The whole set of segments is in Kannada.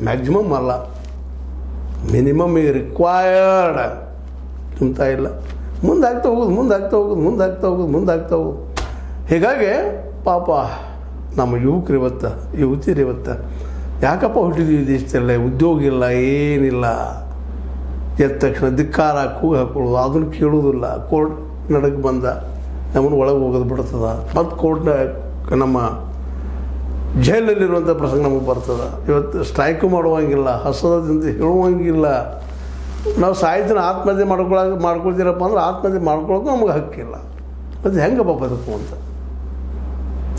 ಮ್ಯಾಕ್ಸಿಮಮ್ ಅಲ್ಲ, ಮಿನಿಮಮ್ ಈಗ ರಿಕ್ವೈರ್ಡ್ ತುಂಬ್ತಾ ಇಲ್ಲ. ಮುಂದಾಗ್ತಾ ಹೋಗೋದು. ಹೀಗಾಗಿ ಪಾಪ ನಮ್ಮ ಯುವಕರು ಇವತ್ತು, ಯುವತಿಯರು ಇವತ್ತು ಯಾಕಪ್ಪ ಹುಟ್ಟಿದ್ವಿ ದೇಶದಲ್ಲೇ, ಉದ್ಯೋಗ ಇಲ್ಲ, ಏನಿಲ್ಲ, ಎದ್ದ ತಕ್ಷಣ ಧಿಕ್ಕಾರ ಕೂಗು ಹಾಕೊಳ್ಳೋದು, ಅದನ್ನು ಕೇಳೋದಿಲ್ಲ. ಕೋರ್ಟ್ ನಡಕ್ಕೆ ಬಂದ ನಮ್ಮನ್ನು ಒಳಗೆ ಹೋಗೋದು ಬಿಡ್ತದ, ಮತ್ತು ಕೋರ್ಟ್ನ ನಮ್ಮ ಜೈಲಲ್ಲಿರುವಂಥ ಪ್ರಸಂಗ ನಮಗೆ ಬರ್ತದೆ. ಇವತ್ತು ಸ್ಟ್ರೈಕು ಮಾಡುವಂಗಿಲ್ಲ, ಹಸದಿಂದ ಹೇಳುವಂಗಿಲ್ಲ. ನಾವು ಸಾಹಿತ್ಯನ ಆತ್ಮಹತ್ಯೆ ಮಾಡ್ಕೊಳ್ತೀರಪ್ಪ ಅಂದ್ರೆ ಆತ್ಮಹತ್ಯೆ ಮಾಡ್ಕೊಳ್ಳೋಕ್ಕೂ ನಮಗೆ ಹಕ್ಕಿಲ್ಲ. ಮತ್ತು ಹೆಂಗಪ್ಪ ಬದುಕು ಅಂತ.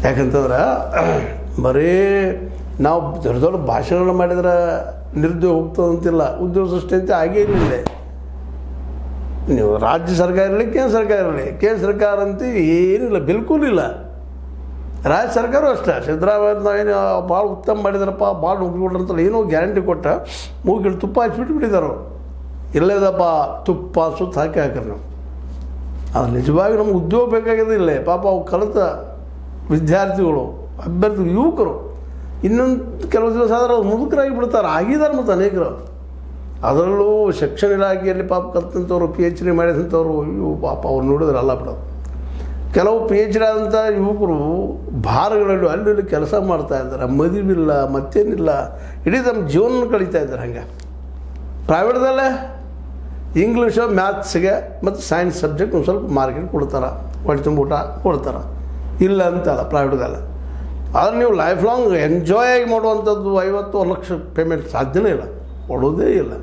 ಯಾಕಂತಂದ್ರೆ ಬರೀ ನಾವು ದೊಡ್ಡ ದೊಡ್ಡ ಭಾಷೆಗಳನ್ನ ಮಾಡಿದ್ರೆ ನಿರುದ್ಯೋಗ ಹೋಗ್ತದಂತಿಲ್ಲ, ಉದ್ಯೋಗ ಸೃಷ್ಟಿ ಅಂತ ಆಗೇ ಇಲ್ಲ. ನೀವು ರಾಜ್ಯ ಸರ್ಕಾರ ಇರಲಿ, ಕೇಂದ್ರ ಸರ್ಕಾರ ಅಂತ ಏನಿಲ್ಲ, ಬಿಲ್ಕುಲ್ ಇಲ್ಲ. ರಾಜ್ಯ ಸರ್ಕಾರವೂ ಅಷ್ಟೇ, ಸಿದ್ದರಾಮಯ್ಯ ನಾವೇನು ಭಾಳ ಉತ್ತಮ ಮಾಡಿದಾರಪ್ಪ, ಭಾಳ ನೌಕರಿ ಕೊಟ್ರಂತಲ್ಲ, ಏನೋ ಗ್ಯಾರಂಟಿ ಕೊಟ್ಟ ಮೂಗಿಲ್ ತುಪ್ಪ ಹಚ್ಬಿಟ್ಬಿಟ್ಟಿದ್ದಾರೆ. ಇಲ್ಲದಪ್ಪ ತುಪ್ಪ ಸುತ್ತ ಹಾಕಿರಿ ನಾವು. ಅದು ನಿಜವಾಗಿ ನಮ್ಗೆ ಉದ್ಯೋಗ ಬೇಕಾಗಿದೆ. ಇಲ್ಲೇ ಪಾಪ ಅವು ಕಲಿತ ವಿದ್ಯಾರ್ಥಿಗಳು, ಅಭ್ಯರ್ಥಿಗಳು, ಯುವಕರು ಇನ್ನೊಂದು ಕೆಲವು ದಿವಸ ಆದರೆ ಅವ್ರು ಮುದುಕರಾಗಿ ಬಿಡ್ತಾರೆ, ಆಗಿದ್ದಾರೆ. ಮತ್ತು ಅನೇಕರು ಅದರಲ್ಲೂ ಶಿಕ್ಷಣ ಇಲಾಖೆಯಲ್ಲಿ ಪಾಪ ಕಲ್ತಂಥವ್ರು, PhD ಮಾಡಿದಂಥವ್ರು, ಇವು ಪಾಪ ಅವ್ರು ನೋಡಿದ್ರೆ ಅಲ್ಲ ಬಿಡೋದು. ಕೆಲವು PhD ಆದಂಥ ಯುವಕರು ಭಾರಗಳಲ್ಲಿ ಅಲ್ಲಿ ಕೆಲಸ ಮಾಡ್ತಾಯಿದ್ದಾರೆ, ಮದುವಿಲ್ಲ, ಮತ್ತೇನಿಲ್ಲ, ಇಡೀ ನಮ್ಮ ಜೀವನ ಕಳೀತಾ ಇದ್ದಾರೆ. ಹಂಗೆ ಪ್ರೈವೇಟ್ದಲ್ಲೇ ಇಂಗ್ಲೀಷು, ಮ್ಯಾಥ್ಸ್ಗೆ ಮತ್ತು ಸೈನ್ಸ್ ಸಬ್ಜೆಕ್ಟ್ ಒಂದು ಸ್ವಲ್ಪ ಮಾರ್ಕೆಟ್ ಕೊಡ್ತಾರೆ, ಹೊಟ್ಟೆ ತುಂಬ ಊಟ ಕೊಡ್ತಾರೆ, ಇಲ್ಲ ಅಂತಲ್ಲ ಪ್ರೈವೇಟ್ದಲ್ಲ. ಆದರೆ ನೀವು ಲೈಫ್ ಲಾಂಗ್ ಎಂಜಾಯ್ ಆಗಿ ಮಾಡುವಂಥದ್ದು 50 ಲಕ್ಷ ಪೇಮೆಂಟ್ ಸಾಧ್ಯನೇ ಇಲ್ಲ, ಕೊಡೋದೇ ಇಲ್ಲ.